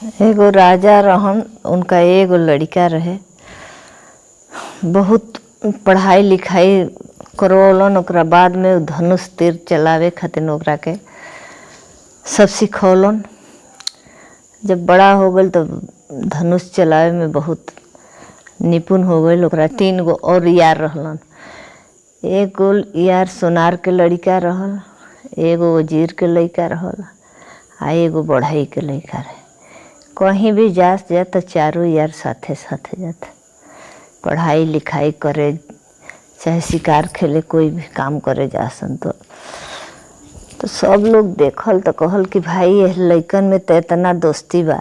एगो राजा रहन, उनका एगो लड़का रहे। बहुत पढ़ाई लिखाई करवलन। ओकरा बाद में धनुष तीर चलावे खातिर ओकरा के सब सिखौलन। जब बड़ा हो गल तो धनुष चलावे में बहुत निपुण हो गई। ओकरा 3 गो और यार रहलन। एगो यार सोनार के लड़का रहल, एगो वजीर के लड़का रहल, आ एगो बढ़ई के लड़का रहे। कहीं भी जात तो चारों यार साथे साथे जाते, पढ़ाई लिखाई करे चाहे शिकार खेले, कोई भी काम करे जासन। तो सब लोग देखल तो कहल कि भाई ये लइकन में तो इतना दोस्ती बा।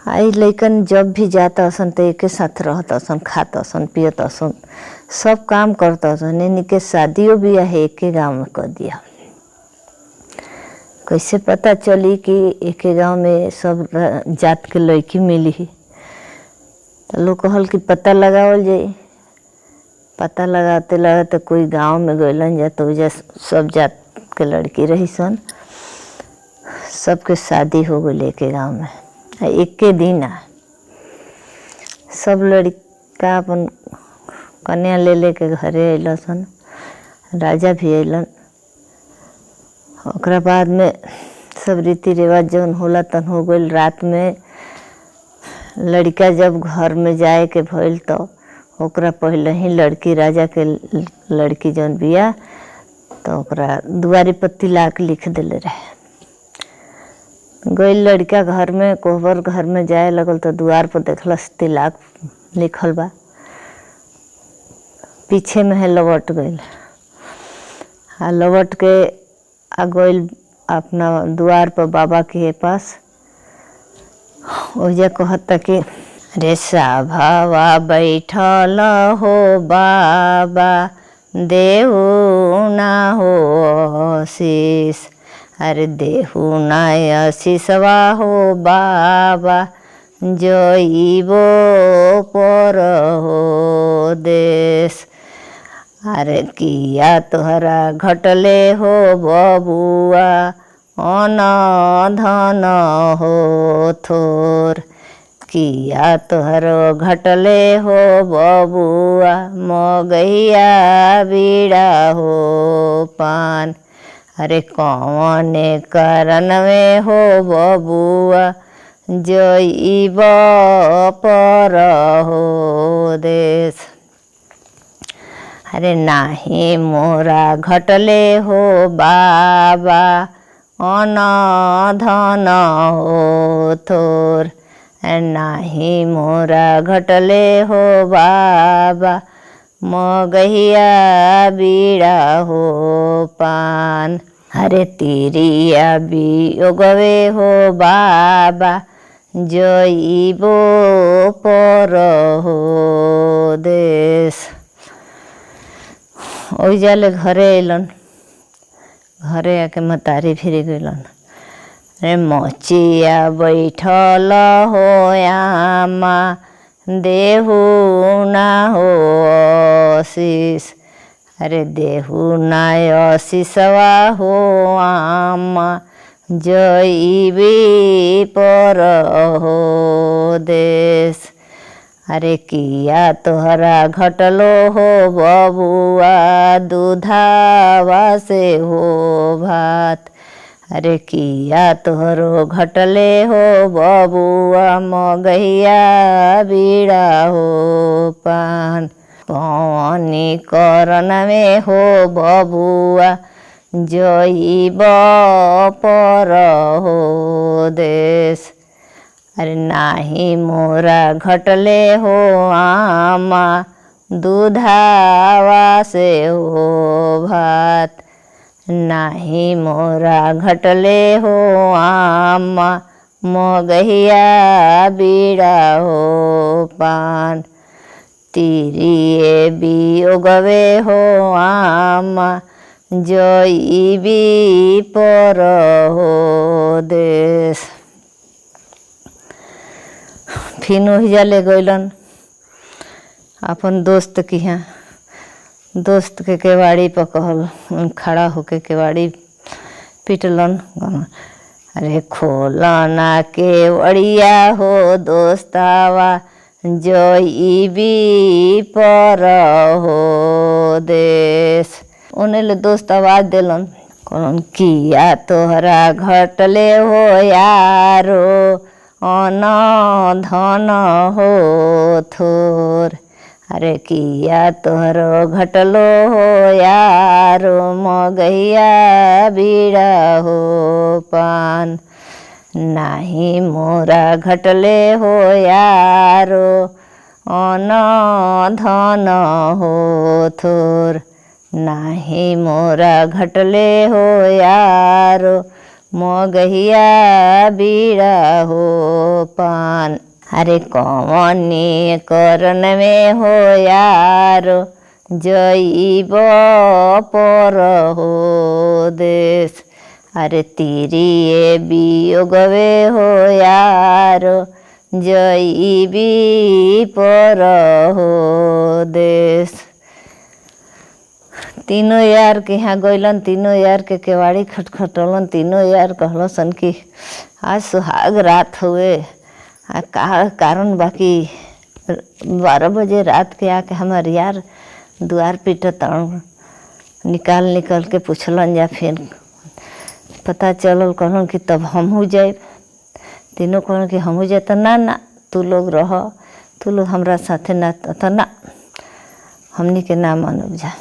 आई लइकन जब भी जाता असन तो एक साथ रहता असन, खाता असन, पियत असन, सब काम करता असन। इनके शादियों भी है एक गाँव में कर दिया। कैसे पता चली कि एक गांव में सब जात के लड़की मिली ही? तो लोग कहल कि पता लगावल जाई। पता लगाते लगाते कोई गांव में गइलन जा तो सब जात के लड़की रही सन। सबके शादी हो गई एक गांव में एक के दिन। सब लड़का अपन कन्या ले लेके घरे अइलन सन। राजा भी अइलन। ओकरा बाद में सब रीति रिवाज जौन होला तन हो गई। रात में लड़का जब घर में जाए के भइल तो ओकरा पहले ही लड़की, राजा के लड़की जौन बिया, तो ओकरा दुआरी पर तिलाक लिख देले रहे। गई लड़का घर में, कोहबर घर में जाए लगल तो दुआर पर देखलस तिलाक लिखल बा। पीछे में है लौट गई। आ लौट के आ गइल अपना द्वार पर बाबा के पास। ओजा कहता कि रे साभावा बैठल हो बाबा, देहु ना हो आशीष। अरे देहु ना आशीषवा हो बाबा, जइबो पर हो देश। अरे किया तोहरा घटले हो बबुआ, अन धन हो थोर। किया तोहरो घटले हो बबुआ, मगैया बीड़ा हो पान। अरे कौने कारण में हो बबुआ, जइब पर हो देश। अरे नाही मोरा घटले हो बाबा, अन धन हो थोर। नाही मोरा घटले हो बाबा, मगहिया बीड़ा हो पान। अरे तिरिया बियोगवे हो बाबा, जइबो पर हो देश। ओइ जाले घरे अइलन। घरे आके मतारी फिर गइलन। रे मचिया बैठल हो आमा, देहु ना हो आशीष। अरे देहु ना आशीषवा हो आमा, जइबी पर हो देश। अरे किया तोहरा घटलो हो बबुआ, दूधावा से हो भात। अरे किया तोहरो घटले हो बबुआ, मगहिया बीड़ा हो पान। कौनी करन में हो बबुआ, जइब पर हो देश। अरे नाही मोरा घटले हो आमा, दूधावा से हो भात। नाही मोरा घटले हो आमा, मगहिया बीड़ा हो पान। तिरिये बियोगवे हो आमा, जइबी पर हो देश। फिर वही जाले गइलन अपन दोस्त के यहाँ। दोस्त के केवाड़ी पर कहल खड़ा होके केवाड़ी पिटलन। अरे खोलना केवड़िया हो दोस्तावा जइबी पर हो देश। उन्हें ले दोस्त आवाज दिलन कौन किया तोहरा घटले हो यारो अन धन हो थोर। अरे किया तोहरो घटलो हो यारो मगैया बीड़ा हो पान। नाही मोरा घटले हो यारो अन धन हो थोर। नाही मोरा घटले हो यारो मगहिया बीड़ा हो पान। अरे कौनी करन में हो यारो जइब पर हो देश। अरे तीरिये वियोगवे हो यारो जइबी पर हो देश। तीनों यार के यहाँ गइलन, तीनों यार के केवाड़ी खटखटौलन। तीनों यार कहलन कि आज सुहाग रात हुए आ का कारण बाकी 12 बजे रात के आके हमार यार द्वार पीटत। निकाल के पूछलन जा, फिर पता चलल कहलन कि तब हमहू जाए। तीनों कहलन कि हमहू जाए। तो ना तू लोग रह, तू लोग हमरा साथे ना, तो ना हमनी के ना मानब जा।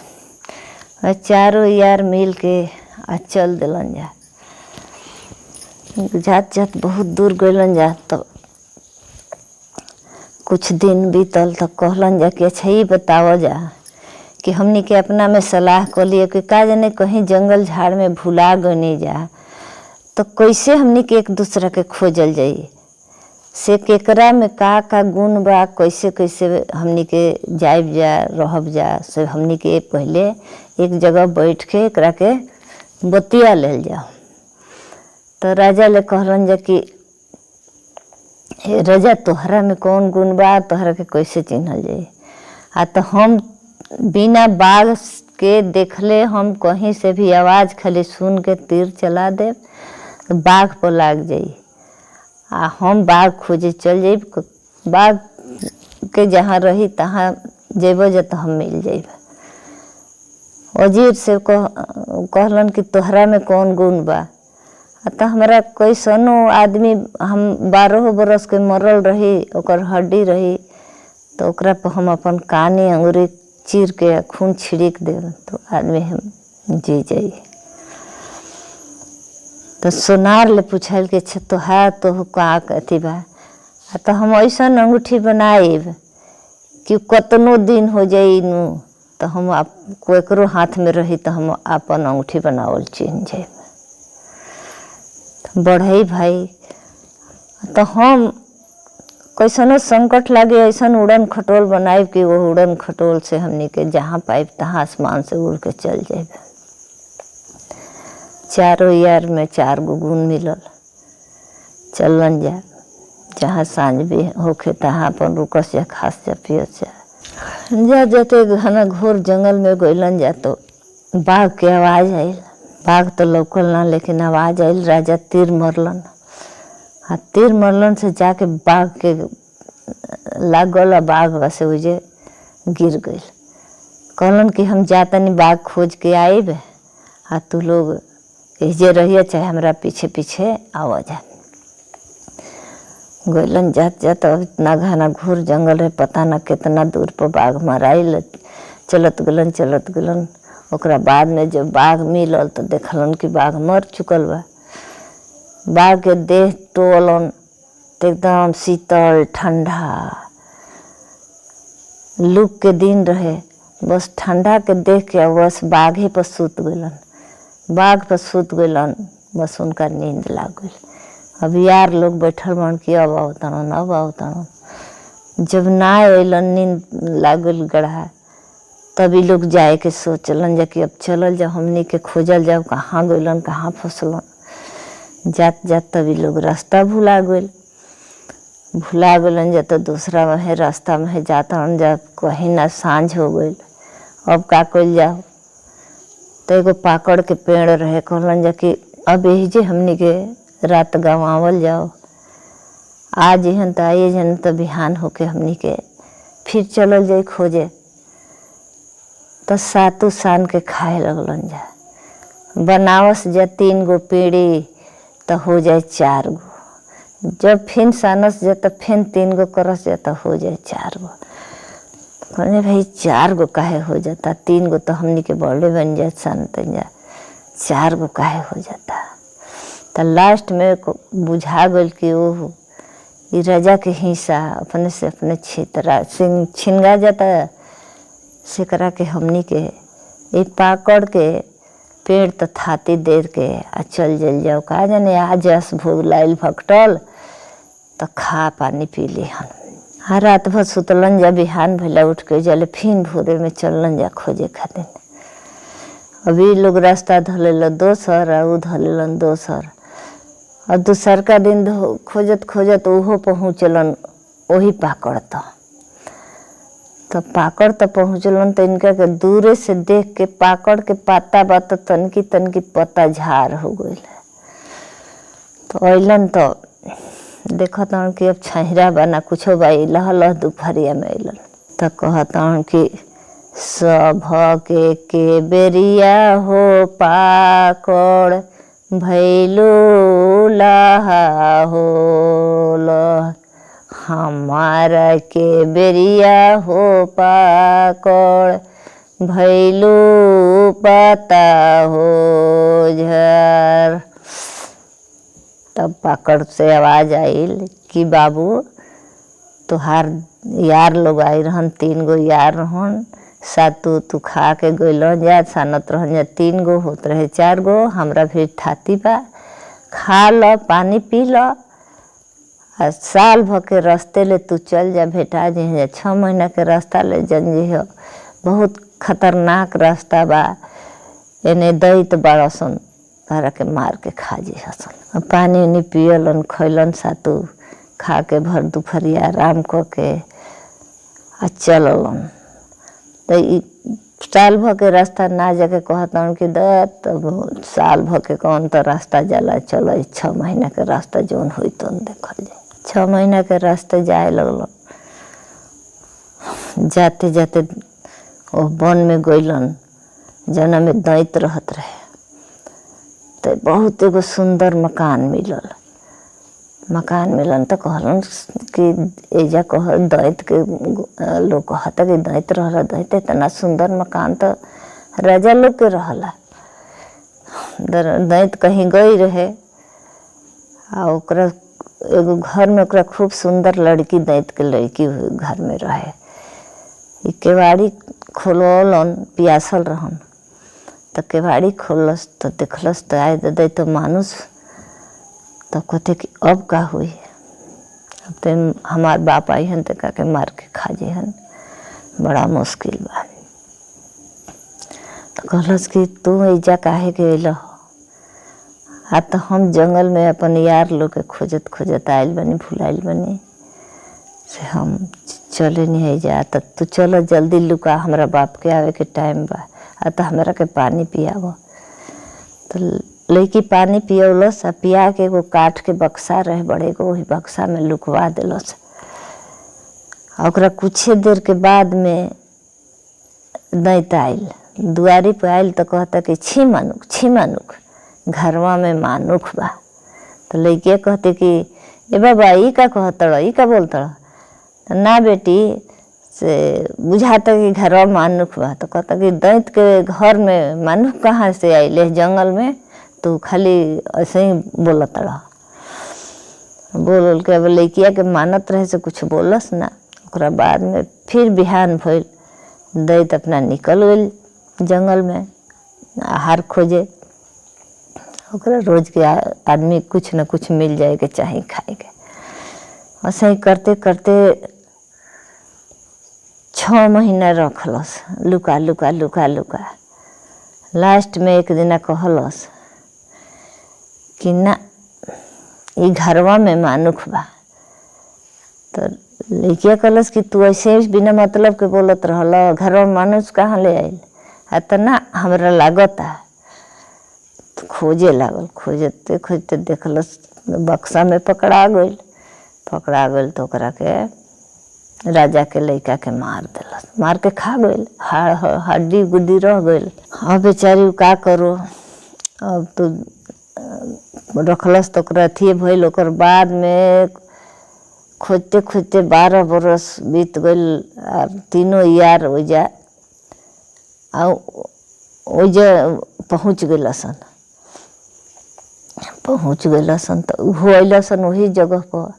चारों यार मिल के आ चल दिलन जा। जात जात बहुत दूर गइलन जा। तो कुछ दिन बीतल तो कहलन जा कि अच्छा ये बताओ जा कि हमनी के अपना में सलाह कर लिए कि का जाने कहीं जंगल झाड़ में भुला गनी जा तो कैसे हमनी के एक दूसरा के खोजल जाई, से केकरा में का गुण बा, कैसे कैसे हमनी के जाइब जा रहब जा। से हमनी के पहले एक जगह बैठ के एकरा के बतिया लेल जा। तो राजा ले कहलन जा कि राजा तोहरा में कौन गुण बा, तोहरा के कैसे चिन्हल जाई। आ तो हम बिना बाघ के देखले हम कहीं से भी आवाज़ खाली सुन के तीर चला दे तो बाघ पर लाग जाई। आ हम बाघ खोजे चल जाइब, बाघ के जहाँ रही तहाँ जेब जा तो हम मिल जाइब। वजीर से कहलन कि तोहरा में कौन गुण बा। तो हमारा कैसनो आदमी हम 12 बरस के मरल रही, ओकर हड्डी रही, तो ओकरा पर हम अपन कानी अंगुरी चीर के खून छिड़क दे तो आदमी हम जी जाई। तो सोनार ले पूछल कि अच्छा तोहार तो का अथी बा। तो हम ऐसा अंगूठी बनाइब कि कतनो दिन हो जाई नु तो हम कोकरो हाथ में रही तो हम अपन अंगूठी बनावल चिन्ह जाए। बढ़ई भाई तो हम कैसनो संकट लागे ऐसा उड़न खटोल बनाइब कि वो उड़न खटोल से हमनी के जहाँ पाइब तहाँ आसमान से उड़ के चल जाए। चारों यार में 4 गो गुण मिलल। चलन जा, जहाँ सांझ भी होखे तहाँ अपन रुकस जा, खास जा, पियस जा। जाते घना घोर जंगल में गइलन जा तो बाघ के आवाज़ आइल। बाघ तो लौकल ना, लेकिन आवाज़ आइल। राजा तीर मरलन। हाँ, तीर मरलन से जाके बाघ के लागल, बाघ से उजे गिर गइल। कहलन कि हम जातनी बाघ खोज के आइब, आ तू लोग एजे रहिए चाहे हमरा पीछे पीछे आवा जा। गइलन जात जात इतना घना घोर जंगल है, पता ना कितना दूर पर बाघ मराइल। चलत गलन। ओकरा बाद में जब बाघ मिलल तो देखलन कि बाघ मर चुकल बा। बाघ के देह टोलन तो एकदम शीतल ठंडा, लूक के दिन रहे, बस ठंडा के देख के बस बाघे पर सूत गइलन। बाघ पर सूत गइलन, बस उनका नींद लाग गइल। अब यार लोग बैठल बन कि अब आवतान। जब ना अइलन, नींद लाग गइल गढ़ा, तभी लोग जाए के सोचलन जा कि अब चलल जा, हमनी के खोजल जाओ कहाँ गइलन, कहाँ फंसलन। जात जात तभी लोग रास्ता भुला गइलन जा। तो दूसरा वह रास्ता में जाता जा, कहीं ना सांझ हो गइल। अब का कइल जाओ। तो एगो पाकड़ के पेड़ रहे, कहलन जा कि अब यही जे हमनी के रात गंवावल जाओ, आज हन तो आइए जन तो बिहान होके हमनी के फिर चलल जाए खोजे। तो सातु सान के खाए लगलन जा, बनावस जा 3 गो पीढ़ी तो हो जाए 4 गो, जब फिर सानस जा तो फिर 3 गो करस जा तो हो जाए 4 गो। कहने भाई 4 गो काहे हो जाता, 3 गो तो हमनी के बड़े बन जाए सानतन जा, 4 गो काहे हो जाता। तो लास्ट में बुझा गल कि ओह ये राजा के हिस्सा अपने से अपने क्षेत्र छिनगा जाता, से करा के हमनी के ये पाकड़ के पेड़ तो थाती देर के आ चल जल जाओ। कहा जाने आज अस भोग लाइल भकटल तो खा पानी पी ले हन। हर रात भर सुतलन जा, बिहान भैला उठ के जले फिर भोरे में चलन जा खोजे खातिर। अभी लोग रास्ता धले दोसर और धलेलन दोसर, और दूसर का दिन खोजत खोजत ओहो पहुँचलन वही पाकड़। तो पाकड़ तो पहुँचलन तो इनका के दूरे से देख के पाकड़ के पाता बा तो तनकी तनकी पत्ता झाड़ हो गई। तो अलन तो देखत कि अब छहिरा बना कुछो बाई लह दोपहरिया में अलन। तो कहत कि सभ के बेरिया हो पाकड़ भैलू लहा हो, हमारा के बेरिया हो पाकड़ भैलू पता हो झर। तब पाकड़ से आवाज आइल कि बाबू तुहार यार लोग आई रहन, 3 गो यार रहन, सातु तू खा के गइल जा, सानत रहन जा 3 गो होत रहे 4 गो, हमरा भी थाती बा, खा ल पानी पी ल, साल भर के रास्ते ले तू चल जा, भेटा जे 6 महीना के रास्ता ले जन जी हो, बहुत खतरनाक रास्ता बा, एने दैत बड़सन तारा के मार के खा जी हसन। पानी उनी पियलन खैलन, सातु खा के भर दोपहरिया आराम करके आ चललन। तो साल भर के रास्ता ना जाके कहता कि दत साल भर के कौन तो रास्ता जाला, चलो 6 महीना के रास्ता जौन हुई तो देखल जाए। 6 महीना के रास्ते जाए लगलन, जाते जाते वो वन में गइलन जना में दैत रहत रहे। तो बहुत एगो सुंदर मकान मिलन। तो कहलन कि एजा कह दैत के लोग कहता कि दैत रहला, दैत इतना सुंदर मकान तो राजा लोग के रहला। दैत कहीं गई रहे आ ओकरा एगो घर में ओकरा खूब सुंदर लड़की, दैत के लड़की घर में रहे। ई केवाड़ी खोललन, पियासल रहन, तो केवाड़ी खोलस तो देखलस तो आए दे तो मानुस। तो कहते कि अब का हुई, अब तो हमार बाप आई हन तो का के मार के खा जे हन, बड़ा मुश्किल बा। तो कहलस कि तू ऐजा काहे के अइल हो? आ तो हम जंगल में अपन यार लोग के खोजत खोजत आयल बनी, भुलाइल बनी से हम चले नहीं है जा। तो तू चलो जल्दी लुका, हमरा बाप के आवे के टाइम बा, आ तो हमरा के पानी पियाव। तो लड़की पानी पियौलस, आ पिया के एगो काठ के बक्सा रहे बड़े गो, वही बक्सा में लुकवा दिलस। ओकरा कुछ देर के बाद में दैत आइल, दुआरी पे आइल तो कहता कि छी मानुक घरवा में मानुख बा। तो लड़किया कहते कि ए बाबा ई का कहतड़, ई का बोलतड़? ना बेटी से बुझाता कि घरवा मानुख बा। तो कहता कि दैत के घर में मानुख कहाँ से आइले जंगल में, तो खाली ऐसे ही बोलत रहा। बोल के अब लड़किया के मानत रहे से कुछ बोलस ना। ओकरा बाद में फिर बिहान भइल, दैत अपना निकल गइल जंगल में आहार खोजे। ओकरा रोज के आदमी कुछ न कुछ मिल जाए के चाहे खाए के। ऐसे ही करते करते 6 महीना रखलस, लुका लुका लुका लुका। लास्ट में एक दिन कहलस कि ना ये घरवा में मानुख बा। तो लड़किया कहलस कि तू ऐसे बिना मतलब के बोलत रहल, घरवा में मानुष कहाँ ले आइल? तो ना हमरा लागता। खोजे लागल। खोजते खोजते देखलस बक्सा में पकड़ा गइल तो ओकरा के राजा के लइका के मार देलस, मार के खा गइल। हड्डी गुड्डी रह गइल। अब बेचारी का करो, अब तो रखलस तो ओकरा अथिए भइल। ओकर बाद में खोजते खोजते 12 बरस बीत गइल और तीनों यार ओइजा पहुँच गइलसन। तो उहो अइलसन वही जगह पर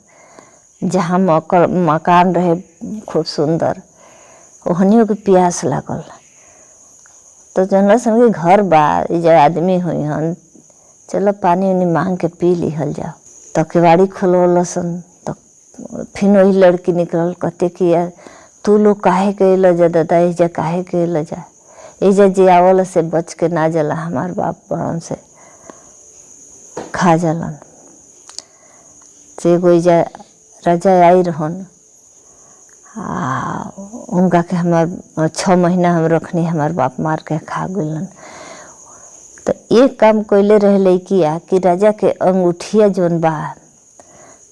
जहाँ मकान रहे खूब सुंदर। ओहनियों के प्यास लागल तो जनलसन कि घर बा, इजा आदमी हुई हन, चलो पानी उनी मांग के पी लिहल जाओ। तो केवाड़ी खोलवलसन तो फिर वही लड़की निकलल, कहते कि यार तू लोग काहे के अइल जा दादा, एजा काहे के अइल जा, एजा जे आवल से बच के ना जाला, हमार बाप बड़न से खा जालन। से एगो एजा राजा आई रहन, उनका के हमार 6 महीना हम रखनी, हमार बाप मार के खा गइलन। तो एक काम कइले रहे लइकिया कि राजा के अंगूठिया जोन बा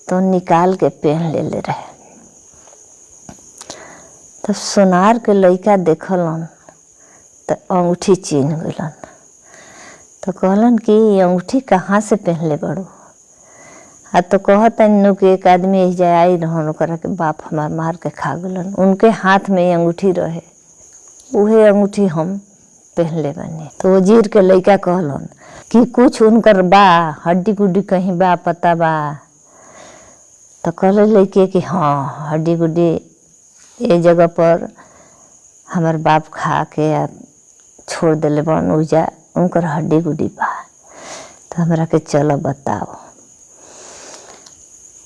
तो निकाल के पहन ले रहे। तो सोनार के लइका देखलन तो अंगूठी चिन्ह गइलन। तो कहलन कि ये अंगूठी कहाँ से पहनले बड़ो। तो कहतन कि एक आदमी एजा आई रहन, ओकरा के बाप हमार मार के खा गइलन, उनके हाथ में ये अंगूठी रहे, उहे अंगूठी हम पहनले बानी। तो वजीर के लइका कहलन कि कुछ उनकर बा, हड्डी गुड्डी कहीं बा, पता बा। तो कहले लइके कि हाँ, हड्डी गुड्डी ये जगह पर हमार बाप खा के छोड़ देले बन, उजा उनकर हड्डी गुड्डी बा। तो हमरा के चलो बताओ।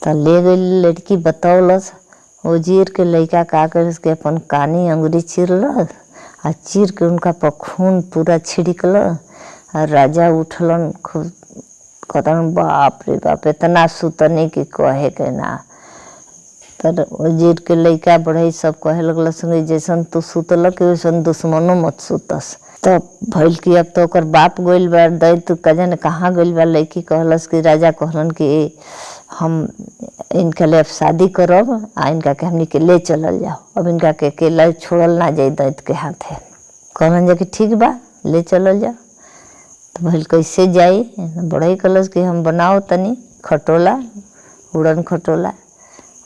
तो ले गई लड़की, बतौलस। वजीर के लइका का करस के अपन कानी अंगुरी चिरलस आ चीर के उनका पर खून पूरा छिड़कल। और राजा उठलन, खूब कहतन बाप रे बाप, इतना सुतनी कि कहे के ना। तो वजीर के लइका बढ़ई सब कहे लगलस जैसन तू सुतल कि वैसन दुश्मनों मत सुतस। तो भइल कि अब तो ओकर बाप गइल बा, दैत कजन कहाँ गइल बा। लड़की कहलस कि राजा कहलन कि हम इनके लिए अब शादी करब आ इनका के हमनी के ले चलल जाओ, अब इनका के अकेला छोड़ल ना जाए दैत के हाथे। कहलन जा कि ठीक बा, ले चलल जाओ। तो भइल कैसे जाई। बढ़ई कहलस कि हम बनाओ तनी खटोला, उड़न खटोला।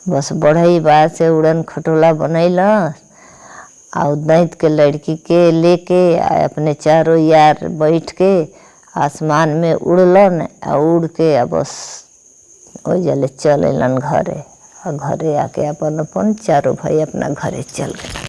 बस बढ़ई बात से उड़न खटोला बनैलस और दैत के लड़की के लेके अपने चारों यार बैठ के आसमान में उड़लन और उड़ के बस ओइजा ले चल अइलन घरे। और घरे आके अपन चारों भाई अपना घरे चल गए।